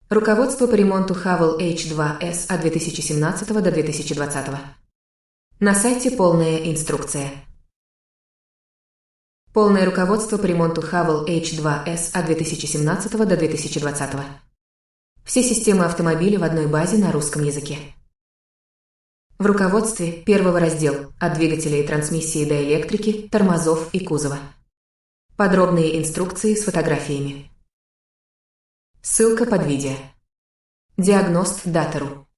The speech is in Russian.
Руководство по ремонту Havel H2S от 2017 до 2020. На сайте полная инструкция. Полное руководство по ремонту Havel H2S от 2017 до 2020. Все системы автомобиля в одной базе на русском языке. В руководстве первого раздел от двигателя и трансмиссии до электрики, тормозов и кузова. Подробные инструкции с фотографиями. Ссылка под видео. Диагност Data.ru